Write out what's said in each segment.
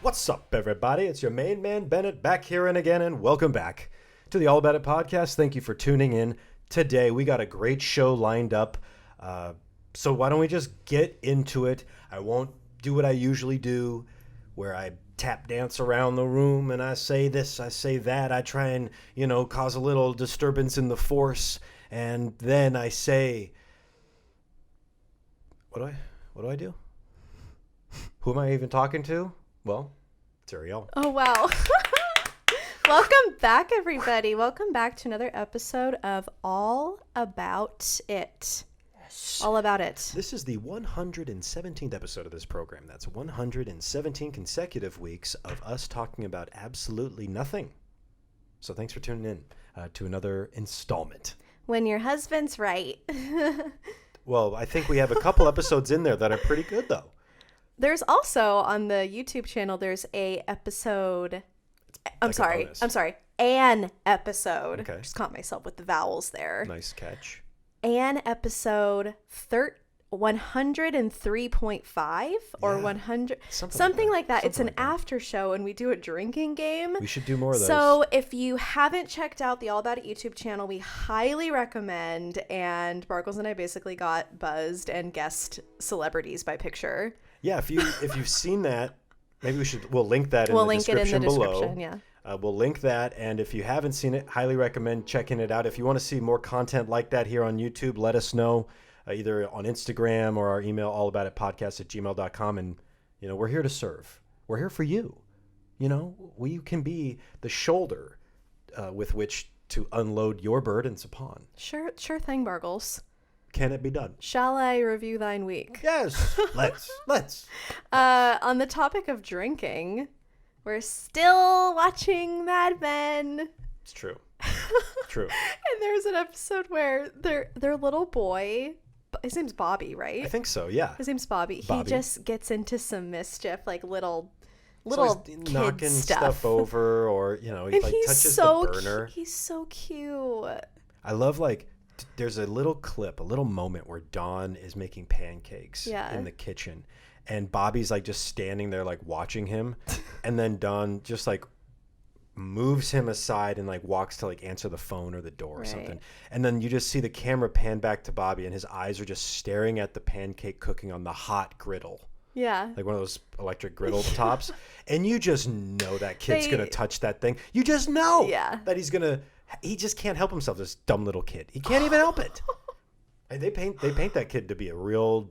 What's up, everybody? It's your main man, Bennett, back here and again, and welcome back to the All About It podcast. Thank you for tuning in. Today, we got a great show lined up, so why don't we just get into it? I won't do what I usually do, where I tap dance around the room and I say this, I say that. I try and, cause a little disturbance in the force, and then I say, what do I do? Who am I even talking to? Well, it's Arielle. Oh, wow. Welcome back, everybody. Welcome back to another episode of All About It. Yes. All About It. This is the 117th episode of this program. That's 117 consecutive weeks of us talking about absolutely nothing. So thanks for tuning in to another installment. When your husband's right. Well, I think we have a couple episodes in there that are pretty good, though. There's also on the YouTube channel, there's a episode. An episode. Okay. Just caught myself with the vowels there. Nice catch. An episode 103.5 or Yeah, 100. something Like that. It's Something an like that. after show and we do a drinking game. We should do more of those. So if you haven't checked out the All About It YouTube channel, we highly recommend. And Bargles and I basically got buzzed and guessed celebrities by picture. Yeah, if you've seen that, maybe we'll link that in We'll the link it description in the below. description, yeah. We'll link that, and if you haven't seen it, highly recommend checking it out. If you want to see more content like that here on YouTube, let us know either on Instagram or our email, allaboutitpodcast@gmail.com. And, we're here to serve. We're here for you. We can be the shoulder with which to unload your burdens upon. Sure thing, Bargles. Can it be done? Shall I review thine week? Yes, let's. On the topic of drinking, we're still watching Mad Men. It's true. True. And there's an episode where their little boy, his name's Bobby, right? I think so, yeah. His name's Bobby. He just gets into some mischief, like little kid knocking stuff over, or he touches the burner. He's so cute. I love there's a little clip, a little moment where Dawn is making pancakes in the kitchen, and Bobby's just standing there watching him, and then Dawn just moves him aside and walks to answer the phone or the door or something, and then you just see the camera pan back to Bobby, and his eyes are just staring at the pancake cooking on the hot griddle. Yeah. Like one of those electric griddle tops. And you just know that kid's going to touch that thing. You just know that he just can't help himself, this dumb little kid. He can't even help it. They paint that kid to be a real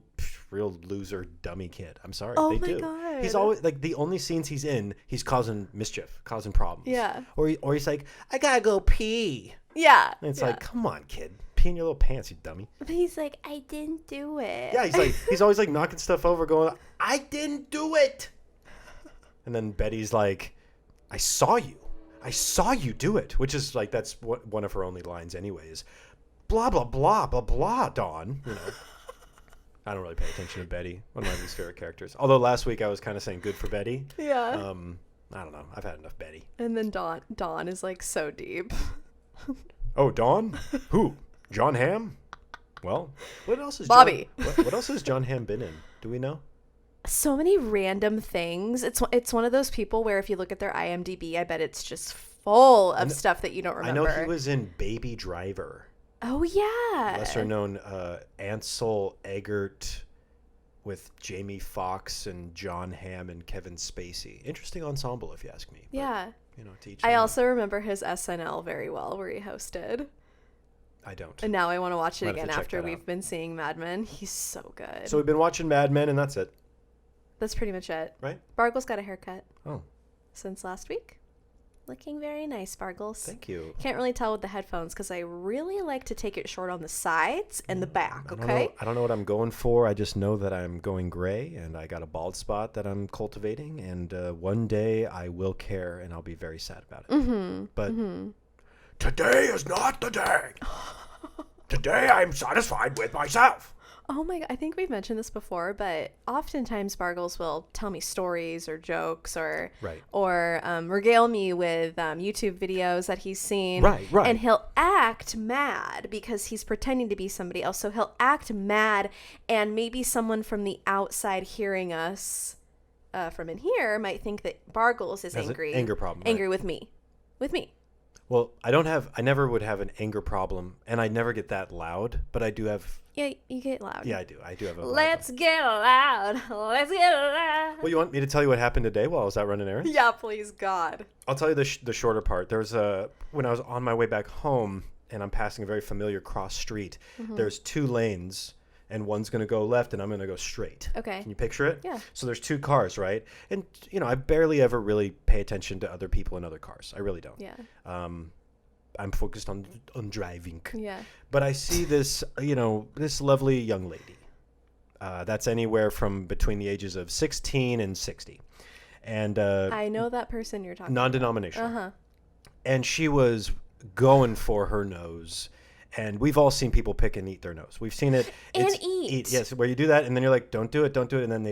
loser, dummy kid. I'm sorry. Oh they my do. God. He's always the only scenes he's in, he's causing mischief, causing problems. Yeah. Or he's like, I gotta go pee. Yeah. And it's come on, kid. Pee in your little pants, you dummy. But he's like, I didn't do it. Yeah, he's always knocking stuff over, going, I didn't do it. And then Betty's like, I saw you do it, which is that's one of her only lines anyways. Blah blah blah blah blah. Dawn, I don't really pay attention to Betty, one of my least favorite characters. Although last week I was kind of saying good for Betty. Yeah. I don't know. I've had enough Betty. And then Dawn is so deep. Oh, Dawn? Who? John Hamm? Well, what else is Bobby? What else has John Hamm been in? Do we know? So many random things. It's one of those people where if you look at their IMDb, I bet it's just full of stuff that you don't remember. I know he was in Baby Driver. Oh, yeah. Lesser known Ansel Elgort with Jamie Foxx and John Hamm and Kevin Spacey. Interesting ensemble, if you ask me. But, yeah. to each I their own. also remember his SNL very well, where he hosted. I don't. And now I want to watch it Might have again to check after that we've out. been seeing Mad Men. He's so good. So we've been watching Mad Men, and that's it, That's pretty much it. right? Bargles got a haircut Oh, since last week. Looking very nice, Bargles. thank you. Can't really tell with the headphones because I really like to take it short on the sides and the back, I don't know what I'm going for. I just know that I'm going gray, and I got a bald spot that I'm cultivating, and one day I will care, and I'll be very sad about it. Mm-hmm. But today is not the day. Today I'm satisfied with myself. Oh my God, I think we've mentioned this before, but oftentimes Bargles will tell me stories or jokes or regale me with YouTube videos that he's seen. Right. And he'll act mad because he's pretending to be somebody else. So he'll act mad, and maybe someone from the outside hearing us from in here might think that Bargles is Has angry. An anger problem. Angry with me. Well, I never would have an anger problem, and I never get that loud, but I do have. Yeah, you get loud. Yeah, I do. I do have a. Let's get loud. Let's get loud. Well, you want me to tell you what happened today while I was out running errands? Yeah, please, God. I'll tell you the shorter part. There's when I was on my way back home, and I'm passing a very familiar cross street. There's 2 lanes. And one's going to go left and I'm going to go straight. Okay. Can you picture it? Yeah. So there's 2 cars, right? And, I barely ever really pay attention to other people in other cars. I really don't. Yeah. I'm focused on driving. Yeah. But I see this, this lovely young lady. That's anywhere from between the ages of 16 and 60. And I know that person you're talking non-denominational. about. And she was going for her nose. And we've all seen people pick and eat their nose. We've seen it. Eat. Yes, where you do that, and then you're like, don't do it, and then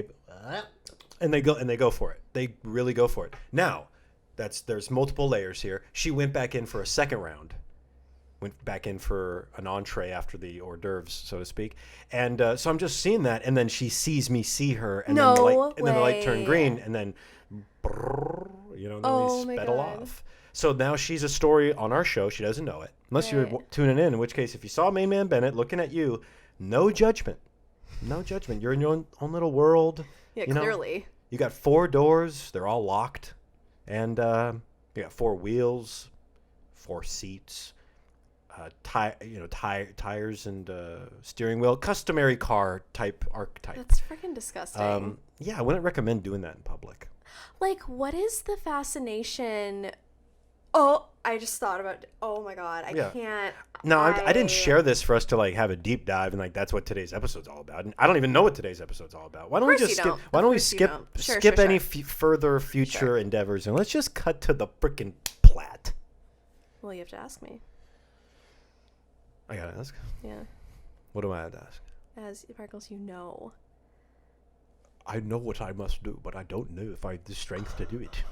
they go for it. They really go for it. Now, there's multiple layers here. She went back in for a second round, went back in for an entree after the hors d'oeuvres, so to speak. And so I'm just seeing that, and then she sees me see her, and then the light turned green, and then, they sped off. So now she's a story on our show. She doesn't know it. Unless you're tuning in which case, if you saw Main Man Bennett looking at you, no judgment. No judgment. You're in your own little world. Yeah, clearly. You got 4 doors. They're all locked. And you got 4 wheels, 4 seats, tires and steering wheel. Customary car type archetype. That's freaking disgusting. Yeah, I wouldn't recommend doing that in public. Like, what is the fascination... Oh, I just thought about... Oh, my God. I can't... No, I didn't share this for us to, have a deep dive, and, that's what today's episode's all about. And I don't even know what today's episode's all about. Why don't we just skip... Why don't we skip any further future endeavors, and let's just cut to the frickin' plat. Well, you have to ask me. I gotta ask? Yeah. What do I have to ask? As Bargles, you know. I know what I must do, but I don't know if I have the strength to do it.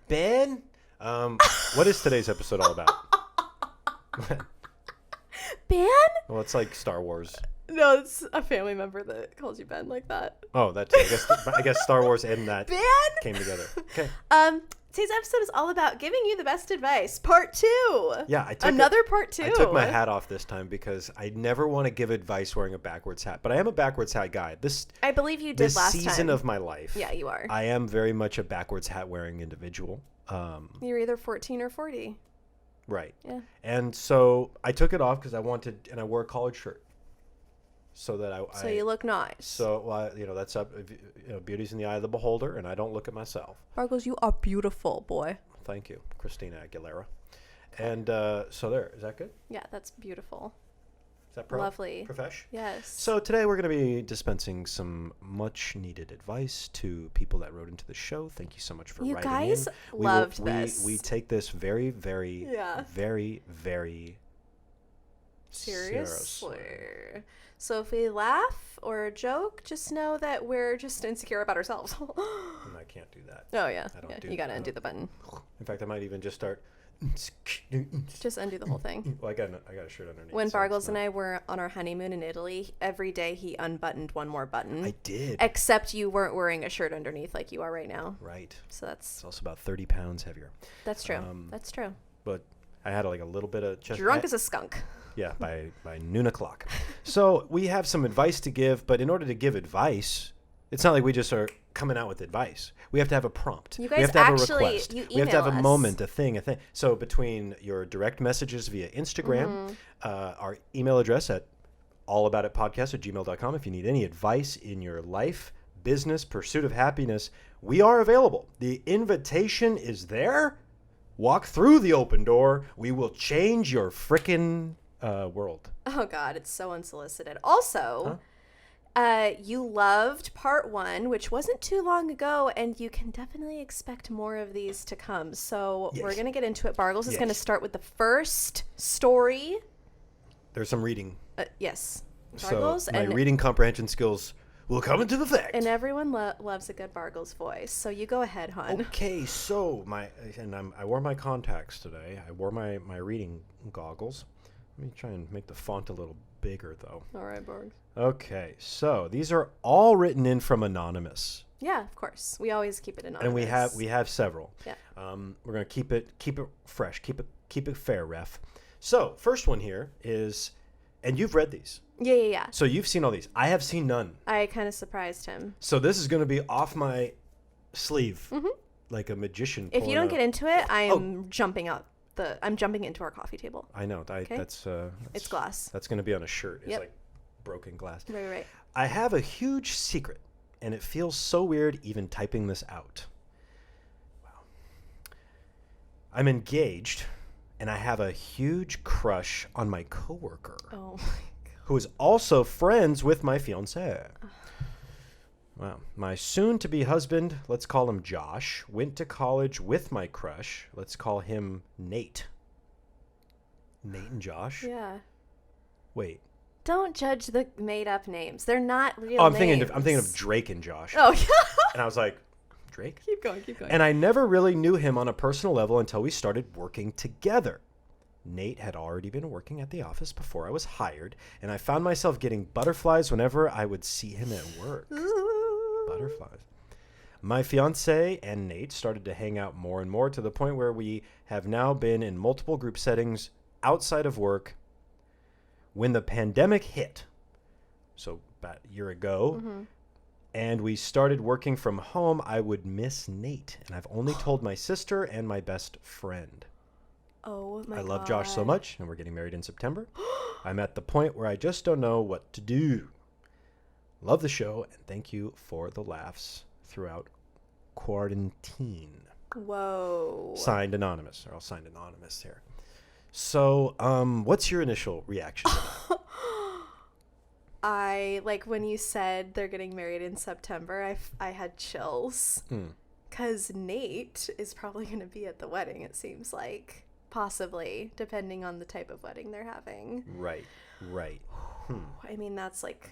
Ben, what is today's episode all about? Ben? Well, it's like Star Wars. No, it's a family member that calls you Ben like that. Oh, that's I guess Star Wars and that Ben came together. Okay. Today's episode is all about giving you the best advice. Part 2. Yeah, part 2. I took my hat off this time because I never want to give advice wearing a backwards hat. But I am a backwards hat guy. I believe you did last time. This season of my life. Yeah, you are. I am very much a backwards hat wearing individual. You're either 14 or 40. Right. Yeah. And so I took it off because I wore a collared shirt. So that So you look nice. So, that's up. Beauty's in the eye of the beholder, and I don't look at myself. Bargles, you are beautiful, boy. Thank you, Christina Aguilera. And so there. Is that good? Yeah, that's beautiful. Is that lovely? Profesh? Yes. So today we're going to be dispensing some much-needed advice to people that wrote into the show. Thank you so much for writing in. You guys loved this. We take this very, very, very, very seriously. So if we laugh or joke, just know that we're just insecure about ourselves. And I can't do that. Oh, yeah. You got to undo the button. In fact, I might even just start... Just undo the whole thing. Well, I got a shirt underneath. When Bargles and I were on our honeymoon in Italy, every day he unbuttoned one more button. I did. Except you weren't wearing a shirt underneath like you are right now. Right. So it's also about 30 pounds heavier. That's true. That's true. But I had a little bit of chest. Drunk as a skunk. Yeah, by noon o'clock. So we have some advice to give, but in order to give advice, it's not like we just are coming out with advice. We have to have a prompt. You guys we have to have a request. You email we have to have us. a moment, a thing. So between your direct messages via Instagram, our email address at allaboutitpodcast@gmail.com. If you need any advice in your life, business, pursuit of happiness, we are available. The invitation is there. Walk through the open door. We will change your frickin' world. Oh, God. It's so unsolicited. Also... you loved part 1, which wasn't too long ago, and you can definitely expect more of these to come. So we're going to get into it. Bargles is going to start with the first story. There's some reading. Yes. Bargles, so my reading comprehension skills will come into effect. And everyone loves a good Bargles voice. So you go ahead, hon. Okay, so I wore my contacts today. I wore my reading goggles. Let me try and make the font a little bigger, though. All right, Barg. Okay, so these are all written in from Anonymous. Yeah, of course. We always keep it anonymous. And we have several. Yeah. We're gonna keep it fresh, keep it fair, ref. So first one here is, and you've read these. Yeah. So you've seen all these. I have seen none. I kind of surprised him. So this is gonna be off my sleeve, like a magician. If you don't get into it, I'm jumping into our coffee table. I know. That's it's glass. That's gonna be on a shirt. It's like broken glass. Right. I have a huge secret, and it feels so weird even typing this out. Wow. I'm engaged, and I have a huge crush on my coworker. Oh my God. Who is also friends with my fiancé. Wow. My soon-to-be husband, let's call him Josh, went to college with my crush. Let's call him Nate. Nate and Josh? Yeah. Wait. Don't judge the made-up names. They're not real I'm names. thinking of Drake and Josh. Oh, yeah. And I was like, Drake? Keep going. And I never really knew him on a personal level until we started working together. Nate had already been working at the office before I was hired, and I found myself getting butterflies whenever I would see him at work. Butterflies. My fiance and Nate started to hang out more and more to the point where we have now been in multiple group settings outside of work. When the pandemic hit, so about a year ago, and we started working from home, I would miss Nate, and I've only told my sister and my best friend. Oh my God. I love Josh so much, and we're getting married in September. I'm at the point where I just don't know what to do. Love the show, and thank you for the laughs throughout quarantine. Whoa. Signed Anonymous. They're all signed Anonymous here. So, what's your initial reaction? When you said they're getting married in September, I had chills. Because Nate is probably going to be at the wedding, it seems like. Possibly, depending on the type of wedding they're having. Right. I mean, that's like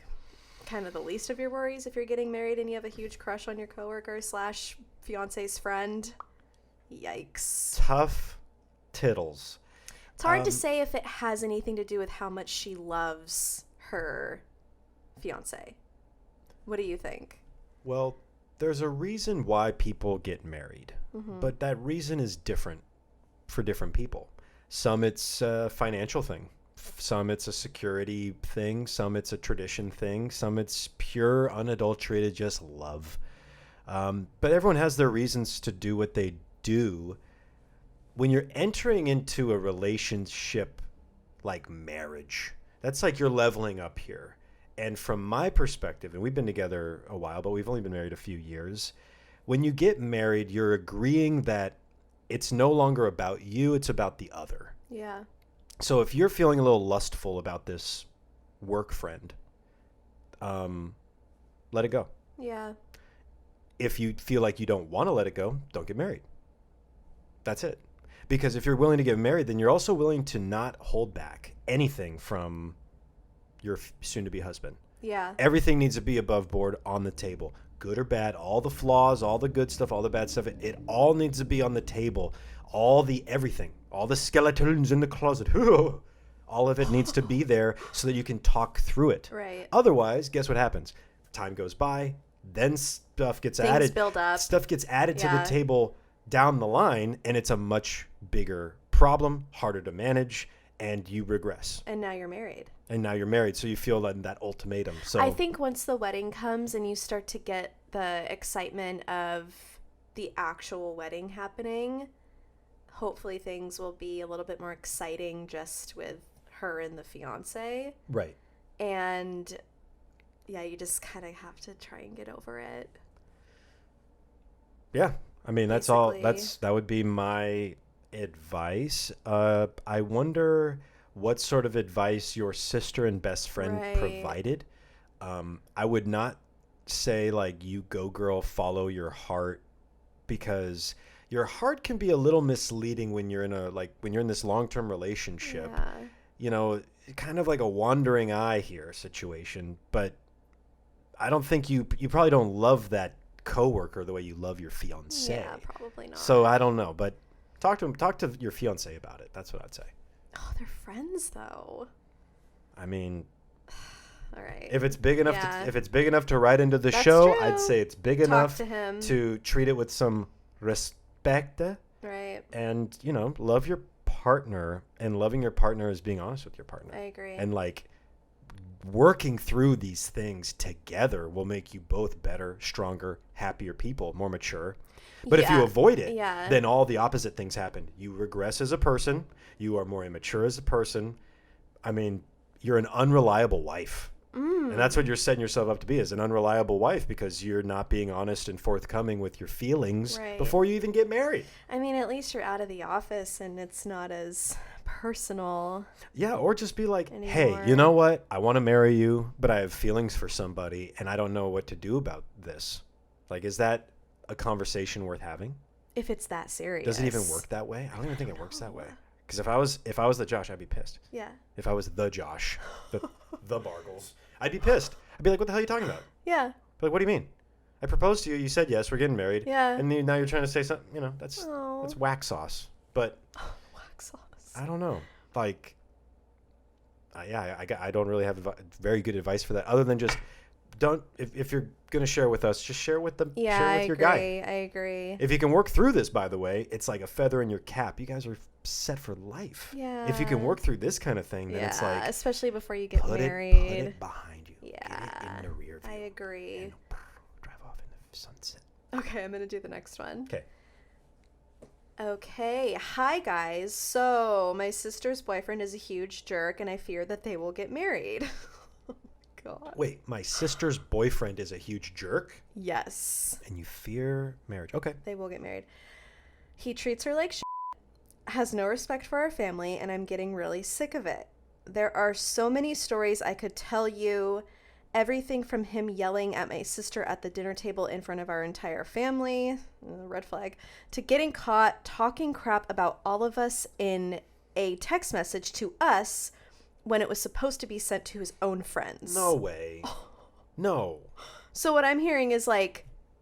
kind of the least of your worries if you're getting married and you have a huge crush on your coworker / fiance's friend. Yikes. Tough tittles. It's hard to say if it has anything to do with how much she loves her fiance. What do you think? Well, there's a reason why people get married, but that reason is different for different people. Some it's a financial thing. Some it's a security thing. Some it's a tradition thing. Some it's pure, unadulterated, just love. But everyone has their reasons to do what they do. When you're entering into a relationship like marriage, that's like you're leveling up here. And from my perspective, and we've been together a while, but we've only been married a few years. When you get married, you're agreeing that it's no longer about you, it's about the other. Yeah. So if you're feeling a little lustful about this work friend, let it go. Yeah. If you feel like you don't want to let it go, don't get married. That's it. Because if you're willing to get married, then you're also willing to not hold back anything from your soon-to-be husband. Yeah. Everything needs to be above board on the table. Good or bad, all the flaws, all the good stuff, all the bad stuff, it all needs to be on the table. Everything, all the skeletons in the closet, all of it needs to be there so that you can talk through it. Right. Otherwise, guess what happens? Time goes by, then stuff gets added. Things build up. Stuff gets added to the table down the line, and it's a much bigger problem, harder to manage, and you regress. And now you're married. So you feel that ultimatum. So I think once the wedding comes and you start to get the excitement of the actual wedding happening, hopefully things will be a little bit more exciting just with her and the fiance. Right. And yeah, you just kind of have to try and get over it. Yeah. I mean, that's Basically. all. That would be my advice. I wonder what sort of advice your sister and best friend provided. I would not say like, you go girl, follow your heart, because your heart can be a little misleading when you're in this long-term relationship. Yeah. You know, kind of like a wandering eye here situation. But I don't think you probably don't love that coworker the way you love your fiance. Yeah, probably not. So I don't know, but talk to your fiance about it. That's what I'd say. Oh, they're friends though. I mean, All right. If it's big enough to write into the show, true. I'd say it's big enough to treat it with some respect. Right. And, love your partner, and loving your partner is being honest with your partner. I agree. And working through these things together will make you both better, stronger, happier people, more mature. But if you avoid it, then all the opposite things happen. You regress as a person. You are more immature as a person. I mean, you're an unreliable wife. And that's what you're setting yourself up to be, as an unreliable wife, because you're not being honest and forthcoming with your feelings before you even get married. I mean, at least you're out of the office and it's not as personal. Yeah, or just be like, anymore. Hey, you know what? I want to marry you, but I have feelings for somebody and I don't know what to do about this. Is that a conversation worth having? If it's that serious. Does it even work that way? I don't even think it works that way. Because if I was the Josh, I'd be pissed. Yeah. If I was the Josh, the Bargles, I'd be pissed. I'd be like, what the hell are you talking about? Yeah. What do you mean? I proposed to you. You said yes. We're getting married. Yeah. And now you're trying to say something. That's whack sauce. But whack sauce. I don't know. I don't really have very good advice for that, other than just don't. If you're gonna share with us, just share with them. Yeah, share with your guy. I agree. If you can work through this, by the way, it's like a feather in your cap. You guys are set for life. Yeah. If you can work through this kind of thing, then it's like, especially before you get married. Put it behind you. Yeah. Get it in the rear view. I agree. And drive off in the sunset. Okay, I'm gonna do the next one. Okay. Hi guys. So my sister's boyfriend is a huge jerk, and I fear that they will get married. Oh my God. Wait, my sister's boyfriend is a huge jerk? Yes. And you fear marriage? Okay. They will get married. He treats her like shit, has no respect for our family, and I'm getting really sick of it. There are so many stories I could tell you. Everything from him yelling at my sister at the dinner table in front of our entire family, red flag, to getting caught talking crap about all of us in a text message to us when it was supposed to be sent to his own friends. No way. No. So what I'm hearing is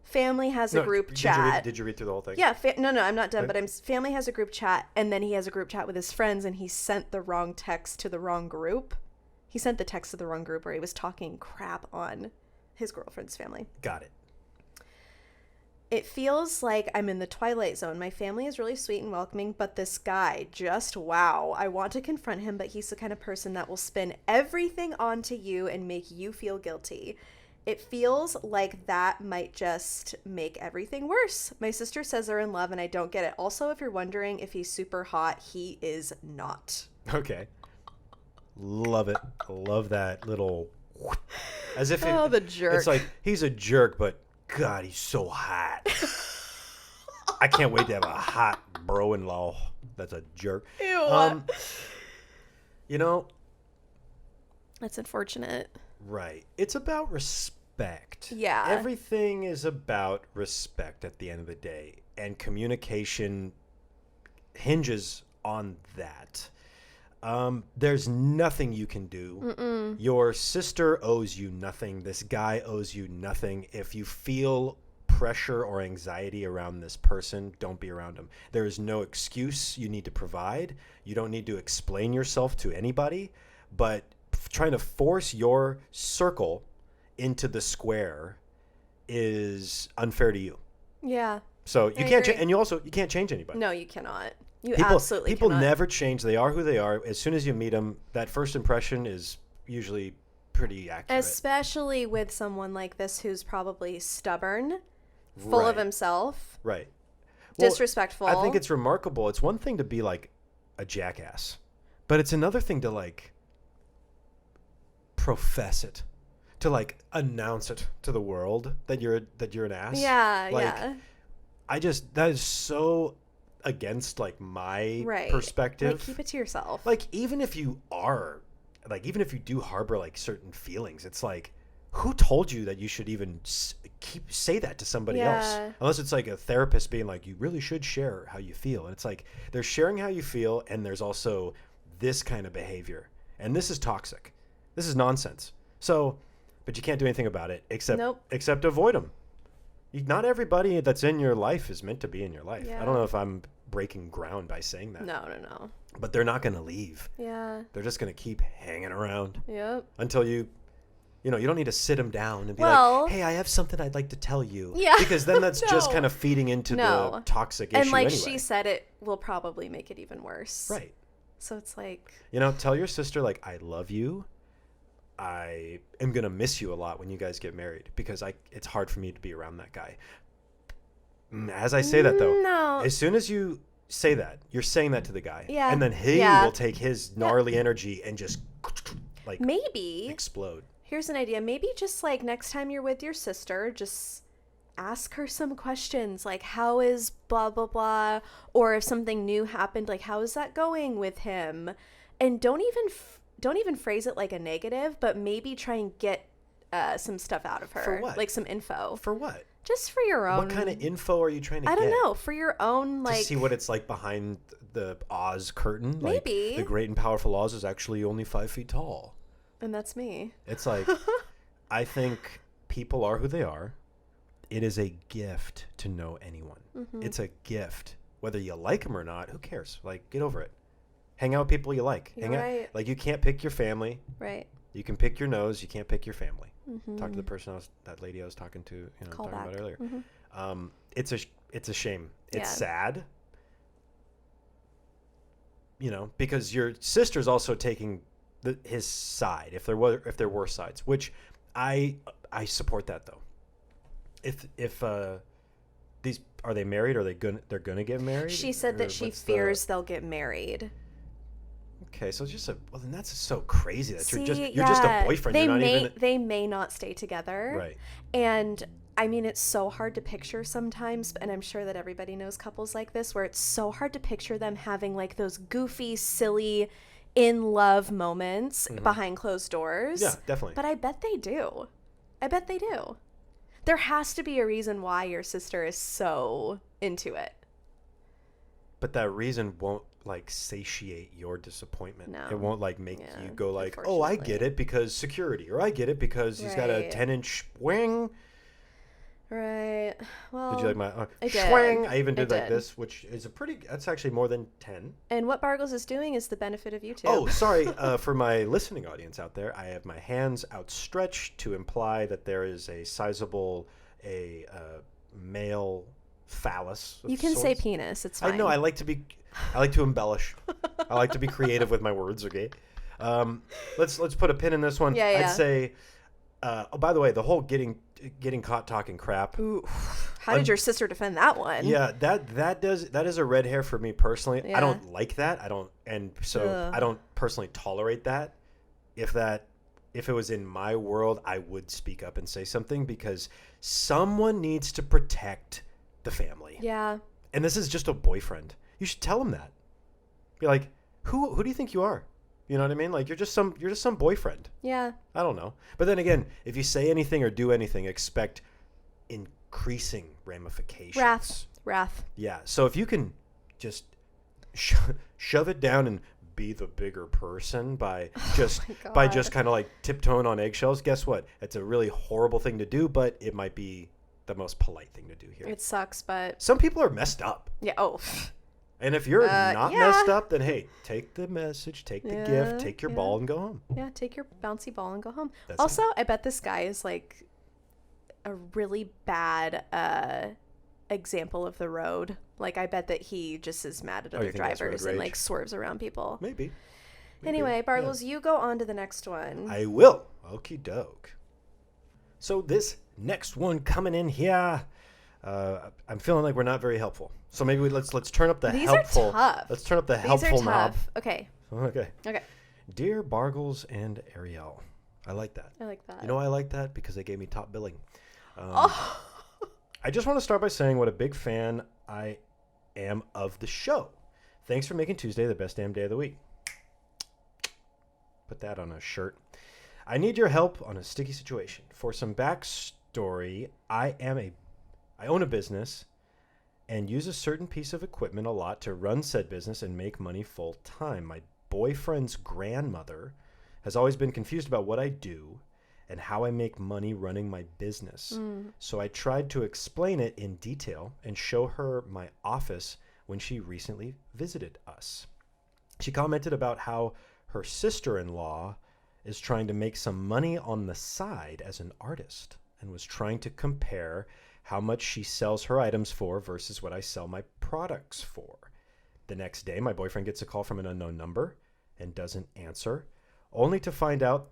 family has a group chat. Did you read through the whole thing? Yeah. No, I'm not done. But family has a group chat, and then he has a group chat with his friends, and he sent the wrong text to the wrong group. He sent the text to the wrong group where he was talking crap on his girlfriend's family. Got it. It feels like I'm in the twilight zone. My family is really sweet and welcoming, but this guy, just wow. I want to confront him, but he's the kind of person that will spin everything onto you and make you feel guilty. It feels like that might just make everything worse. My sister says they're in love, and I don't get it. Also, if you're wondering if he's super hot, he is not. Okay. Love it. Love that little, as if the jerk. It's like, he's a jerk, but God, he's so hot. I can't wait to have a hot bro-in-law that's a jerk. Ew. That's unfortunate. Right. It's about respect. Yeah. Everything is about respect at the end of the day, and communication hinges on that. There's nothing you can do. Mm-mm. Your sister owes you nothing. This guy owes you nothing. If you feel pressure or anxiety around this person, don't be around him. There is no excuse you need to provide. You don't need to explain yourself to anybody, but trying to force your circle into the square is unfair to you. Yeah. So you can't and you can't change anybody. No, you cannot. People cannot. never change. They are who they are. As soon as you meet them, that first impression is usually pretty accurate. Especially with someone like this who's probably stubborn, full of himself. Right. Disrespectful. I think it's remarkable. It's one thing to be like a jackass, but it's another thing to profess it, to announce it to the world that you're an ass. Yeah, yeah. That is so against my perspective. Keep it to yourself. Even if you do harbor certain feelings, it's who told you that you should even say that to somebody else? Unless it's a therapist being you really should share how you feel. And it's they're sharing how you feel, and there's also this kind of behavior, and this is toxic. This is nonsense. So, but you can't do anything about it except avoid them. Not everybody that's in your life is meant to be in your life. Yeah. I don't know if I'm breaking ground by saying that. No. But they're not going to leave. Yeah. They're just going to keep hanging around. Yep. Until you You know, you don't need to sit him down and be Well, like, hey, I have something I'd like to tell you. Yeah. Because then that's just No. kind of feeding into the toxic issue And like anyway. she said, it will probably make it even worse. Right. So it's like, You know, tell your sister, like, I love you. I am going to miss you a lot when you guys get married because it's hard for me to be around that guy. As I say that, though, no. as soon as you say that, you're saying that to the guy. Yeah. And then he Yeah. will take his gnarly energy and just, like, Maybe. explode. Here's an idea. Maybe just like next time you're with your sister, just ask her some questions like, how is blah, blah, blah? Or if something new happened, like, how is that going with him? And don't even phrase it like a negative, but maybe try and get some stuff out of her. For what? Like some info. For what? Just for your own. What kind of info are you trying to get? I don't know. For your own, like. To see what it's like behind the Oz curtain? Like, Maybe. the great and powerful Oz is actually only 5 feet tall. And that's me. It's like, I think people are who they are. It is a gift to know anyone. Mm-hmm. It's a gift. Whether you like them or not, who cares? Like, get over it. Hang out with people you like. You're Hang right. out. Like, you can't pick your family. Right. You can pick your nose. You can't pick your family. Mm-hmm. Talk to the person that lady I was talking to, Call talking back. about earlier. Mm-hmm. It's a shame. It's sad. You know, because your sister's also taking his side. If there were sides, which I support that though. If these are they married? Or they're gonna get married? She said that she fears they'll get married. Okay, so it's just then that's so crazy that you're just yeah. a boyfriend. They may not stay together. Right. And I mean, it's so hard to picture sometimes, and I'm sure that everybody knows couples like this, where it's so hard to picture them having like those goofy, silly, in love moments behind closed doors. Yeah, definitely. But I bet they do. There has to be a reason why your sister is so into it. But that reason won't like satiate your disappointment. No. It won't like make you go like, oh, I get it because security, or I get it because he's got a 10-inch wing. Right. Well, did you like my I swing? did. I even did like this, which is that's actually more than 10. And what Bargles is doing is the benefit of you two. Oh, sorry. For my listening audience out there, I have my hands outstretched to imply that there is a sizable, male phallus. You can say penis. It's fine. I know. I like to embellish. I like to be creative with my words. Okay. Let's put a pin in this one. Yeah. I'd say. Oh, by the way, the whole getting caught talking crap. Ooh, how did your sister defend that one? Yeah, that is a red hair for me personally. Yeah. I don't like that. I don't personally tolerate that. If it was in my world, I would speak up and say something because someone needs to protect the family. Yeah. And this is just a boyfriend. You should tell him that. Be like, who do you think you are? You know what I mean? Like you're just some boyfriend. Yeah. I don't know. But then again, if you say anything or do anything, expect increasing ramifications. Wrath. Yeah. So if you can just shove it down and be the bigger person by just kind of like tiptoeing on eggshells, guess what? It's a really horrible thing to do, but it might be the most polite thing to do here. It sucks, but some people are messed up. Yeah. Oh. And if you're not messed up, then hey, take the message, take the gift, take your ball and go home. Yeah, take your bouncy ball and go home. That's also, I bet this guy is like a really bad example of the road. Like, I bet that he just is mad at other drivers and like swerves around people. Maybe. Anyway, Bargles, you go on to the next one. I will. Okie doke. So this next one coming in here, I'm feeling like we're not very helpful. So maybe let's turn up the helpful. These are tough. Let's turn up the These helpful are knob. tough. Okay. Dear Bargles and Arielle, I like that. I like that. You know, I like that because they gave me top billing. I just want to start by saying what a big fan I am of the show. Thanks for making Tuesday the best damn day of the week. Put that on a shirt. I need your help on a sticky situation. For some backstory, I own a business and use a certain piece of equipment a lot to run said business and make money full time. My boyfriend's grandmother has always been confused about what I do and how I make money running my business. So I tried to explain it in detail and show her my office when she recently visited us. She commented about how her sister-in-law is trying to make some money on the side as an artist and was trying to compare how much she sells her items for versus what I sell my products for. The next day, my boyfriend gets a call from an unknown number and doesn't answer, only to find out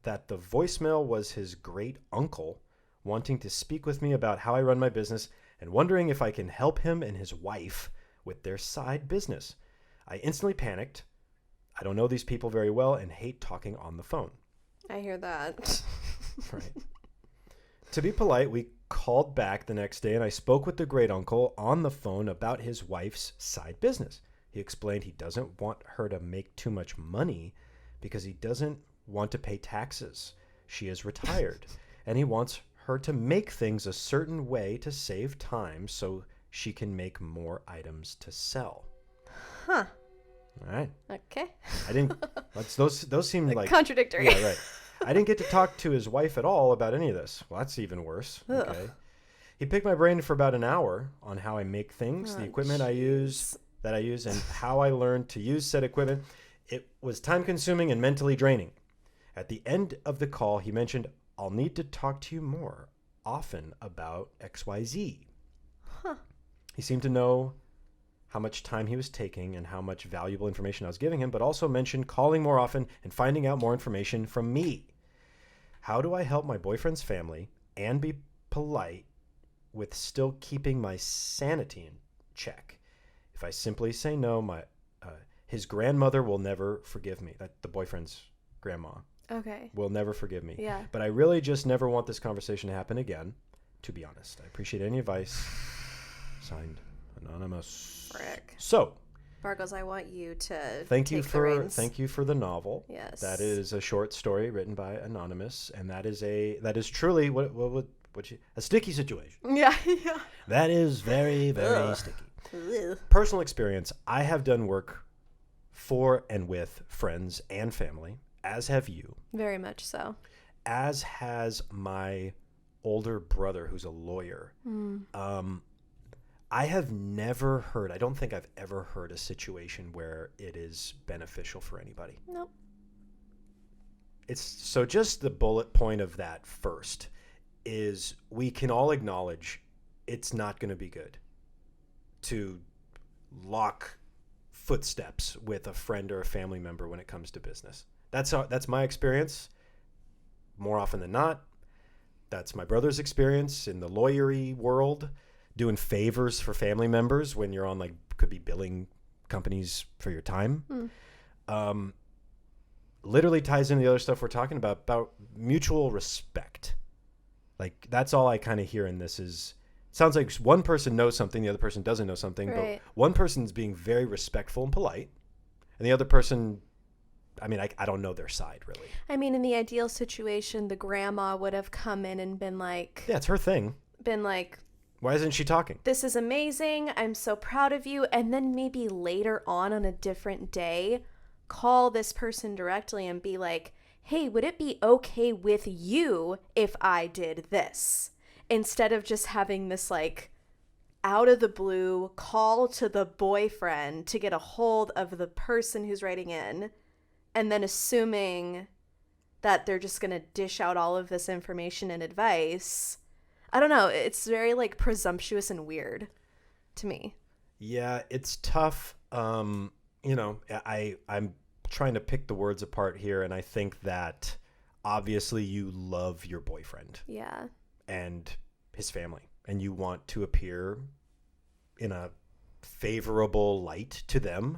that the voicemail was his great uncle wanting to speak with me about how I run my business and wondering if I can help him and his wife with their side business. I instantly panicked. I don't know these people very well and hate talking on the phone. I hear that. Right. To be polite, we called back the next day and I spoke with the great uncle on the phone about his wife's side business. He explained he doesn't want her to make too much money because he doesn't want to pay taxes. She is retired and he wants her to make things a certain way to save time so she can make more items to sell. Huh. All right. Okay. I didn't. Those seem like contradictory. Yeah, right. I didn't get to talk to his wife at all about any of this. Well, that's even worse. Ugh. Okay. He picked my brain for about an hour on how I make things, the equipment I use, and how I learned to use said equipment. It was time consuming and mentally draining. At the end of the call, he mentioned, I'll need to talk to you more often about XYZ. Huh. He seemed to know how much time he was taking and how much valuable information I was giving him, but also mentioned calling more often and finding out more information from me. How do I help my boyfriend's family and be polite with still keeping my sanity in check? If I simply say no, his grandmother will never forgive me. That the boyfriend's grandma. Okay. Will never forgive me. Yeah. But I really just never want this conversation to happen again, to be honest. I appreciate any advice. Signed, Anonymous. Frick. So, Bargles, I want you to thank take you the reins. for the novel. Yes. That is a short story written by Anonymous, and that is truly a sticky situation. Yeah, yeah. That is very, very sticky. Ugh. Personal experience, I have done work for and with friends and family, as have you. Very much so. As has my older brother, who's a lawyer. I have never heard, I don't think I've ever heard a situation where it is beneficial for anybody. Nope. So just the bullet point of that first is we can all acknowledge it's not going to be good to lock footsteps with a friend or a family member when it comes to business. That's my experience more often than not. That's my brother's experience in the lawyery world, doing favors for family members when you're on could be billing companies for your time. Literally ties into the other stuff we're talking about mutual respect. That's all I kind of hear in this is, sounds like one person knows something, the other person doesn't know something, right. But one person's being very respectful and polite, and the other person, I don't know their side, really. In the ideal situation, the grandma would have come in and been like... Yeah, it's her thing. Been like... Why isn't she talking? This is amazing. I'm so proud of you. And then maybe later on a different day, call this person directly and be like, hey, would it be okay with you if I did this? Instead of just having this out of the blue call to the boyfriend to get a hold of the person who's writing in and then assuming that they're just going to dish out all of this information and advice. I don't know. It's very presumptuous and weird to me. Yeah, it's tough. I'm trying to pick the words apart here, and I think that obviously you love your boyfriend. Yeah. And his family, and you want to appear in a favorable light to them.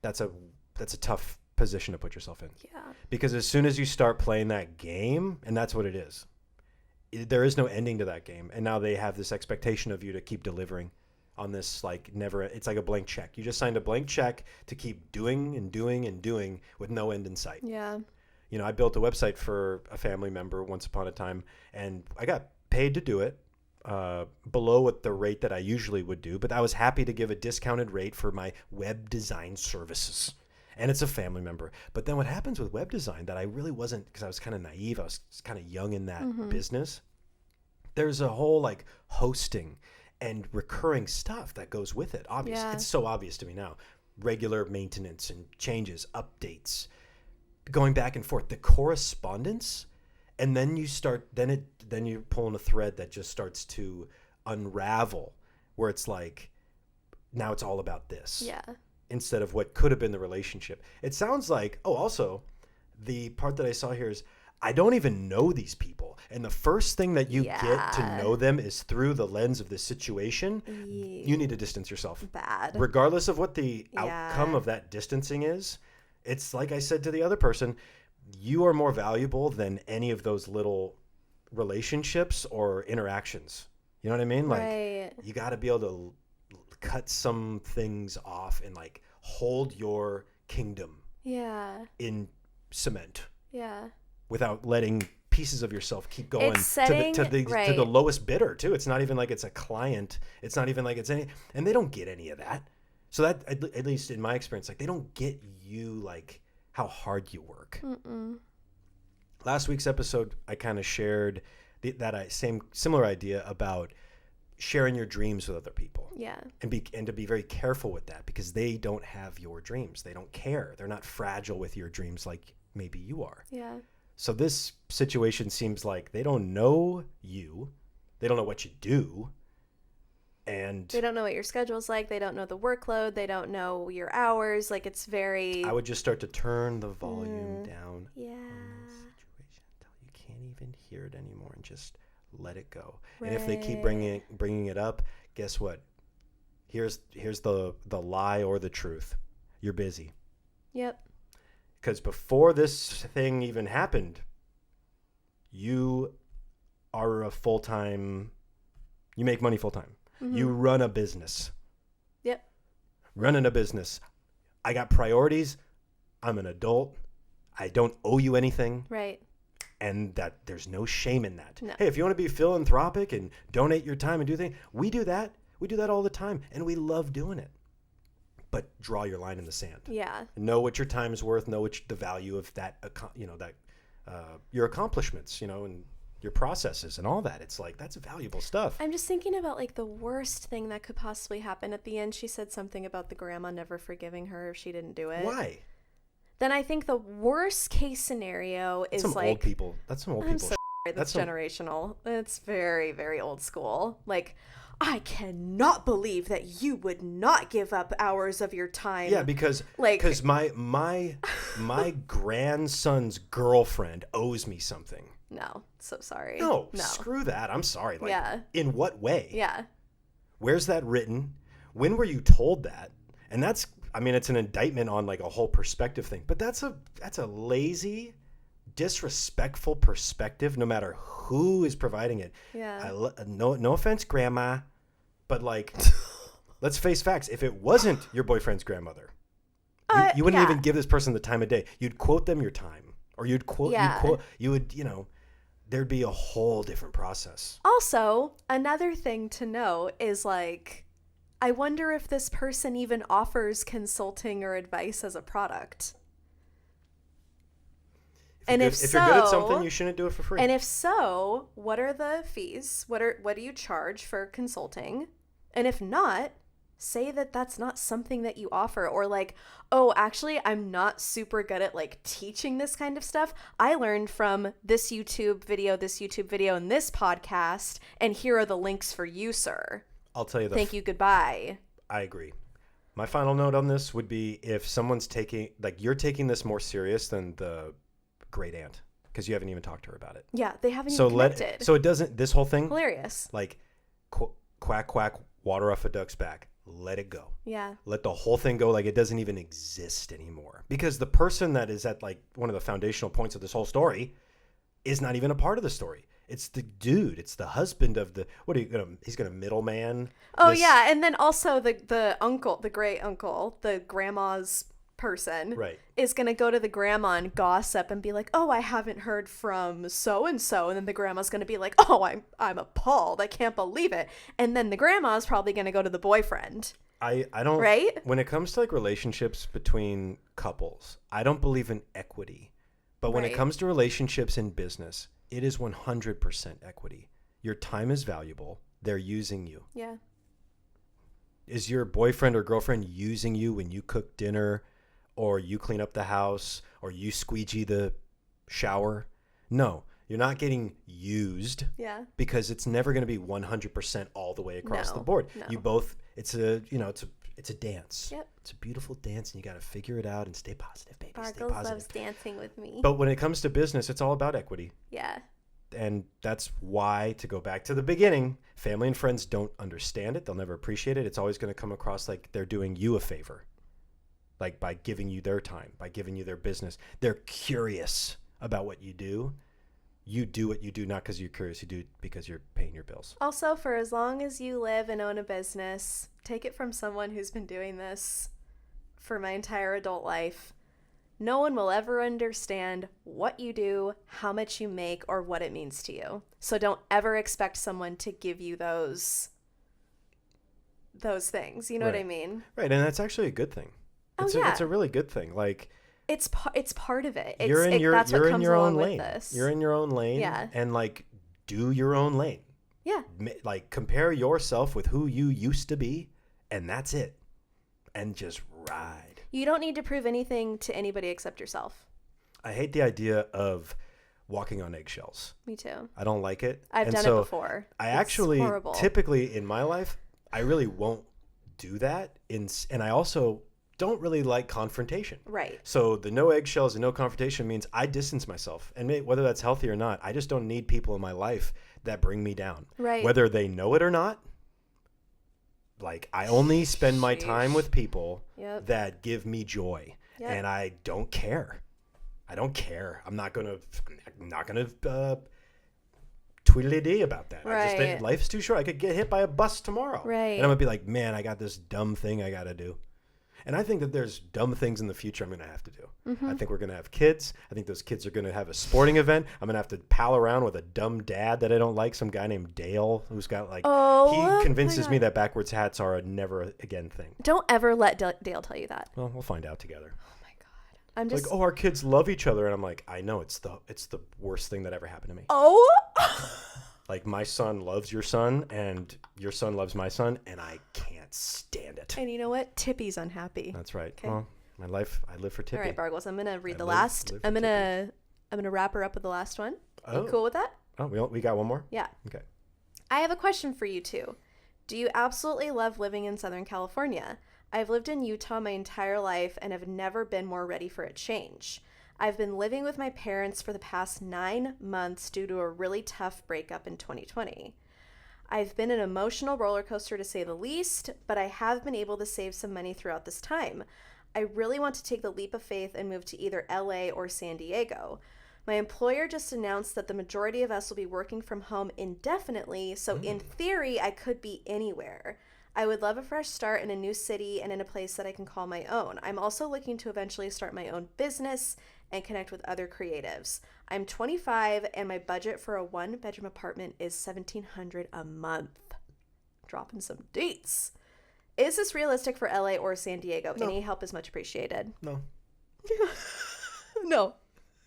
That's a tough position to put yourself in. Yeah. Because as soon as you start playing that game, and that's what it is, there is no ending to that game. And now they have this expectation of you to keep delivering on this never. It's like a blank check. You just signed a blank check to keep doing and doing and doing with no end in sight. Yeah. I built a website for a family member once upon a time, and I got paid to do it below what the rate that I usually would do, but I was happy to give a discounted rate for my web design services. And it's a family member. But then what happens with web design that I really wasn't, because I was kind of naive, I was kind of young in that business, there's a whole hosting and recurring stuff that goes with it. Obvious. Yeah. It's so obvious to me now. Regular maintenance and changes, updates, going back and forth, the correspondence, and then you're pulling a thread that just starts to unravel, where it's like, now it's all about this. Yeah. Instead of what could have been the relationship. It sounds like, also, the part that I saw here is, I don't even know these people. And the first thing that you get to know them is through the lens of this situation. You need to distance yourself. Bad. Regardless of what the outcome of that distancing is, it's like I said to the other person, you are more valuable than any of those little relationships or interactions. You know what I mean? Like, you got to be able to cut some things off and like hold your kingdom in cement. Yeah. Without letting pieces of yourself keep going to the lowest bidder too. It's not even like it's a client. It's not even like it's any, and they don't get any of that. So that, at least in my experience, like they don't get you like how hard you work. Last week's episode, I kind of shared that similar idea about sharing your dreams with other people. Yeah. And to be very careful with that, because they don't have your dreams. They don't care. They're not fragile with your dreams like maybe you are. Yeah. So this situation seems like they don't know you. They don't know what you do. And they don't know what your schedule's like. They don't know the workload. They don't know your hours. Like, it's very... I would just start to turn the volume down. Yeah. On the situation until you can't even hear it anymore and just let it go. Right. And if they keep bringing it up, guess what? Here's the lie or the truth. You're busy. Yep. Because before this thing even happened, you are you make money full-time. Mm-hmm. You run a business. Yep. Running a business. I got priorities. I'm an adult. I don't owe you anything. Right. And that there's no shame in that. No. Hey, if you want to be philanthropic and donate your time and do things, we do that. We do that all the time. And we love doing it. But draw your line in the sand. Yeah. Know what your time is worth. Know the value of that. Your accomplishments. And your processes and all that. It's like, that's valuable stuff. I'm just thinking about like the worst thing that could possibly happen. At the end, she said something about the grandma never forgiving her if she didn't do it. Why? Then I think the worst case scenario is some like old people. That's some old people. Sorry, that's generational. It's very, very old school. Like, I cannot believe that you would not give up hours of your time. Yeah, because my grandson's girlfriend owes me something. No, so sorry. No, screw that. I'm sorry. Like, in what way? Yeah. Where's that written? When were you told that? And it's an indictment on like a whole perspective thing. But that's a lazy, disrespectful perspective, no matter who is providing it. Yeah. No offense, Grandma, but like, let's face facts. If it wasn't your boyfriend's grandmother, you wouldn't even give this person the time of day. You'd quote them your time, or you'd quote. There'd be a whole different process. Also, another thing to know is like, I wonder if this person even offers consulting or advice as a product. If you're good at something, you shouldn't do it for free. And if so, what are the fees? What do you charge for consulting? And if not, say that that's not something that you offer, or like, oh, actually, I'm not super good at like teaching this kind of stuff. I learned from this YouTube video, and this podcast, and here are the links for you, sir. I'll tell you Thank you, goodbye. I agree. My final note on this would be, if someone's you're taking this more serious than the great aunt, because you haven't even talked to her about it. Yeah, they haven't even connected. So it doesn't, this whole thing, hilarious. Like, quack, quack, water off a duck's back. Let it go. Yeah. Let the whole thing go like it doesn't even exist anymore. Because the person that is at like one of the foundational points of this whole story is not even a part of the story. It's the dude. It's the husband of he's going to middleman. Oh, yeah. And then also the uncle, the great uncle, the grandma's person, right, is going to go to the grandma and gossip and be like, oh, I haven't heard from so-and-so. And then the grandma's going to be like, oh, I'm appalled. I can't believe it. And then the grandma's probably going to go to the boyfriend. I don't, right? When it comes to like relationships between couples, I don't believe in equity. But when it comes to relationships in business, it is 100% equity. Your time is valuable. They're using you. Yeah. Is your boyfriend or girlfriend using you when you cook dinner or you clean up the house or you squeegee the shower. No, you're not getting used. Yeah. Because it's never going to be 100% all the way across the board. No. You both, it's a dance. Yep. It's a beautiful dance, and you got to figure it out and stay positive, baby. Stay Bargles positive. loves dancing with me. But when it comes to business, it's all about equity. Yeah. And that's why, to go back to the beginning, family and friends don't understand it. They'll never appreciate it. It's always going to come across like they're doing you a favor, like by giving you their time, by giving you their business. They're curious about what you do. You do what you do not because you're curious. You do it because you're paying your bills. Also, for as long as you live and own a business, take it from someone who's been doing this for my entire adult life. No one will ever understand what you do, how much you make, or what it means to you. So don't ever expect someone to give you those things. You know what I mean? Right, and that's actually a good thing. It's a really good thing. Like it's part of it. You're in your own lane. This. You're in your own lane. Yeah. And like do your own lane. Yeah. Like compare yourself with who you used to be, and that's it. And just ride. You don't need to prove anything to anybody except yourself. I hate the idea of walking on eggshells. Me too. I don't like it. I've done it before. It's horrible. Typically in my life, I really won't do that. And I also don't really like confrontation. Right. So the no eggshells and no confrontation means I distance myself. And whether that's healthy or not, I just don't need people in my life that bring me down. Right. Whether they know it or not. Like, I only spend my time with people that give me joy. Yep. And I don't care. I'm not going to tweedledee about that. Right. Life's too short. I could get hit by a bus tomorrow. Right. And I'm going to be like, man, I got this dumb thing I got to do. And I think that there's dumb things in the future I'm going to have to do. Mm-hmm. I think we're going to have kids. I think those kids are going to have a sporting event. I'm going to have to pal around with a dumb dad that I don't like, some guy named Dale who's got like, he convinces me that backwards hats are a never again thing. Don't ever let Dale tell you that. Well, we'll find out together. Oh my God. I'm just like, our kids love each other. And I'm like, I know it's the worst thing that ever happened to me. Oh, like my son loves your son and your son loves my son. And I can't stand it. And you know what? Tippy's unhappy. That's right. Okay. Well, my life, I live for Tippy. All right, Bargles. I'm gonna read the last. I'm gonna wrap her up with the last one. Oh. You cool with that? Oh, we got one more? Yeah. Okay. I have a question for you too. Do you absolutely love living in Southern California? I've lived in Utah my entire life and have never been more ready for a change. I've been living with my parents for the past 9 months due to a really tough breakup in 2020. I've been an emotional roller coaster to say the least, but I have been able to save some money throughout this time. I really want to take the leap of faith and move to either LA or San Diego. My employer just announced that the majority of us will be working from home indefinitely, so in theory, I could be anywhere. I would love a fresh start in a new city and in a place that I can call my own. I'm also looking to eventually start my own business and connect with other creatives. I'm 25 and my budget for a 1-bedroom apartment is $1,700 a month. Dropping some dates. Is this realistic for LA or San Diego? No. Any help is much appreciated. No. No.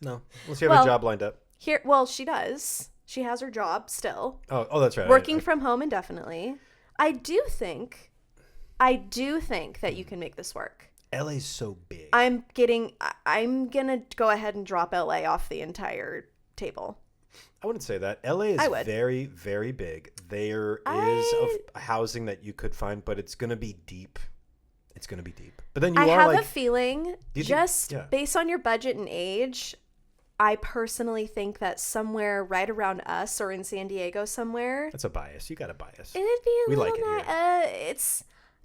Unless you have a job lined up. She does. She has her job still. Oh, that's right. Working from home indefinitely. I do think that you can make this work. LA's so big. I'm gonna go ahead and drop LA off the entire table. I wouldn't say that. LA is very, very big. There is a housing that you could find, but it's going to be deep. But then I have a feeling, based on your budget and age, I personally think that somewhere right around us or in San Diego somewhere. That's a bias. You got a bias. It'd be a we little like it here.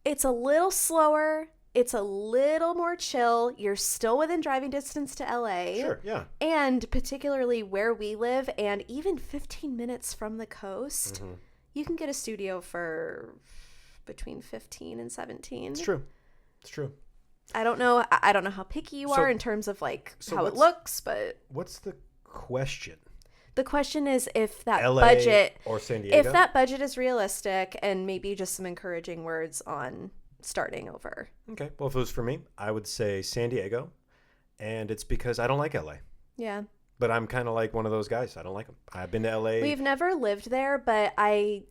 It's a little slower. It's a little more chill. You're still within driving distance to LA. Sure, yeah. And particularly where we live and even 15 minutes from the coast, you can get a studio for between 15 and 17. It's true. I don't know how picky you are in terms of how it looks, but what's the question? The question is if that LA budget or San Diego? If that budget is realistic and maybe just some encouraging words on starting over. Okay. Well, if it was for me, I would say San Diego. And it's because I don't like LA. Yeah. But I'm kind of like one of those guys. I don't like them. I've been to LA. We've never lived there, but I've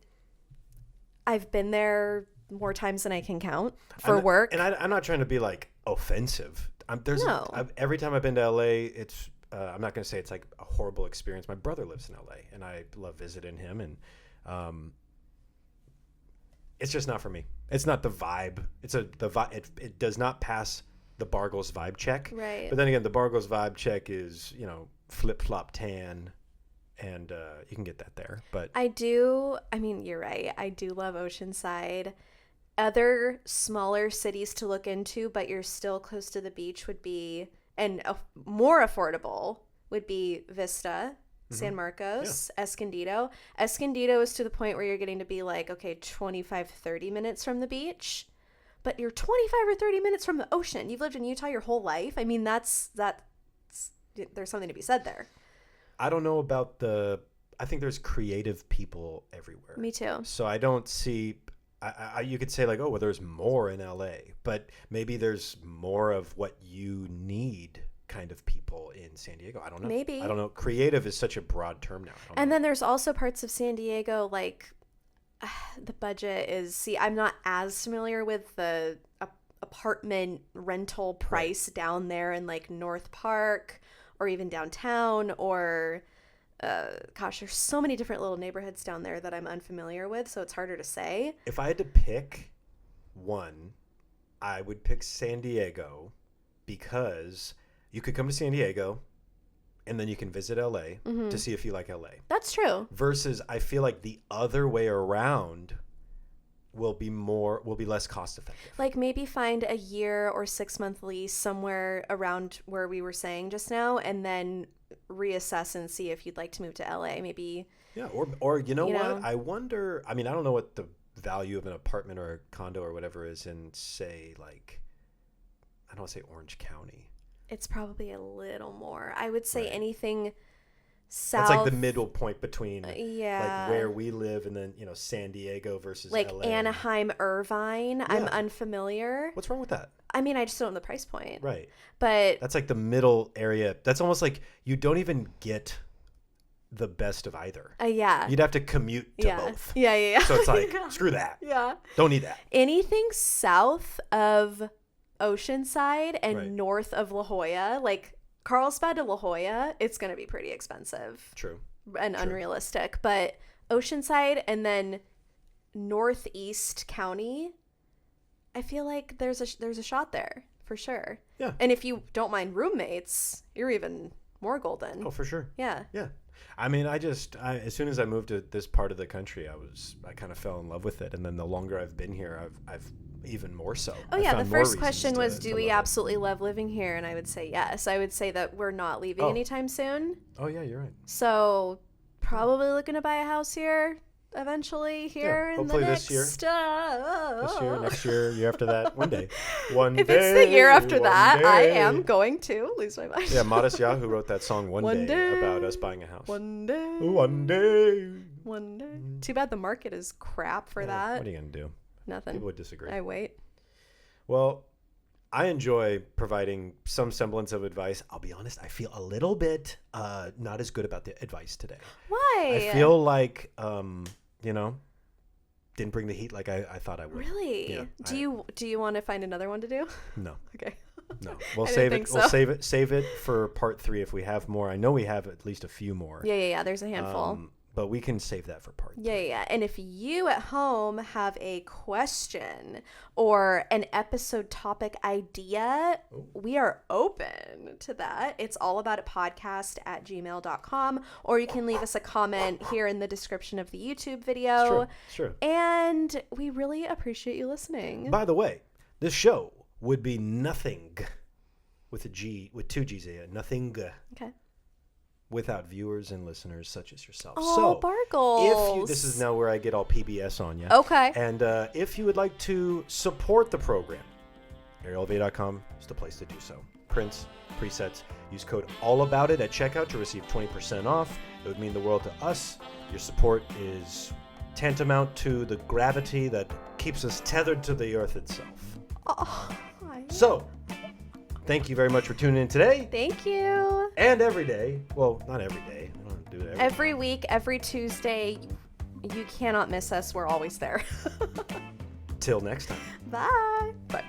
been there more times than I can count for work. And I'm not trying to be offensive. Every time I've been to LA, it's I'm not going to say it's like a horrible experience. My brother lives in LA, and I love visiting him, and it's just not for me. It's not the vibe. It does not pass the Bargles vibe check. Right. But then again, the Bargles vibe check is flip flop tan, and you can get that there. But you're right. I do love Oceanside. Other smaller cities to look into, but you're still close to the beach would be, and more affordable would be Vista, San Marcos, Escondido. Escondido is to the point where you're getting to be like, okay, 25, 30 minutes from the beach, but you're 25 or 30 minutes from the ocean. You've lived in Utah your whole life. I mean, there's something to be said there. I don't know about I think there's creative people everywhere. Me too. So I don't see, you could say like, oh, well, there's more in LA, but maybe there's more of what you need kind of people in San Diego. I don't know. Maybe. I don't know. Creative is such a broad term now. And then there's also parts of San Diego, like the budget is, I'm not as familiar with the apartment rental price down there in like North Park or even downtown or there's so many different little neighborhoods down there that I'm unfamiliar with, so it's harder to say. If I had to pick one, I would pick San Diego because you could come to San Diego and then you can visit LA to see if you like LA. That's true. Versus I feel like the other way around will be less cost effective. Like maybe find a year or 6-month lease somewhere around where we were saying just now, and then reassess and see if you'd like to move to LA. Maybe. Yeah, or you know what? I wonder. I mean, I don't know what the value of an apartment or a condo or whatever is in, say, like, I don't want to say Orange County. It's probably a little more. I would say anything south. That's like the middle point between like yeah, where we live and then, San Diego versus like LA. Anaheim, Irvine. Yeah. I'm unfamiliar. What's wrong with that? I mean, I just don't know the price point. Right. But that's like the middle area. That's almost like you don't even get the best of either. Yeah. You'd have to commute to both. Yeah. So it's like, screw that. Yeah. Don't need that. Anything south of Oceanside and north of La Jolla, like Carlsbad to La Jolla, it's going to be pretty expensive. True. And unrealistic. But Oceanside and then Northeast County, I feel like there's a shot there for sure. Yeah. And if you don't mind roommates, you're even more golden. Oh, for sure. Yeah. Yeah. I mean, as soon as I moved to this part of the country, I kind of fell in love with it. And then the longer I've been here, I've even more so. Oh, yeah. The first question was, do we absolutely love living here? And I would say yes. I would say that we're not leaving anytime soon. Oh, yeah, you're right. So probably looking to buy a house here eventually in hopefully the next... this year, next year, year after that, one day. If it's the year after that, I am going to lose my mind. Yeah, Modest Yahoo wrote that song one day about us buying a house. One day. One day. One day. Too bad the market is crap for that. What are you going to do? Nothing. People would disagree. I wait. Well, I enjoy providing some semblance of advice. I'll be honest, I feel a little bit not as good about the advice today. Why? I feel like, didn't bring the heat like I thought I would. Really? Yeah, do you want to find another one to do? No. Okay. No. We'll save it. So. We'll save it for part 3 if we have more. I know we have at least a few more. Yeah. There's a handful. But we can save that for part 3. Yeah. And if you at home have a question or an episode topic idea, we are open to that. It's allaboutitpodcast@gmail.com, or you can leave us a comment here in the description of the YouTube video. It's true. And we really appreciate you listening. By the way, this show would be nothing with 2 G's, nothing. Okay. Without viewers and listeners such as yourself. Oh, Bargles. This is now where I get all PBS on you. Okay. And if you would like to support the program, arielle.com is the place to do so. Prints, presets, use code ALLABOUTIT at checkout to receive 20% off. It would mean the world to us. Your support is tantamount to the gravity that keeps us tethered to the earth itself. So, thank you very much for tuning in today. Thank you. And every day. Well, not every day. I don't do it every week, every Tuesday. You cannot miss us. We're always there. Till next time. Bye. Bye.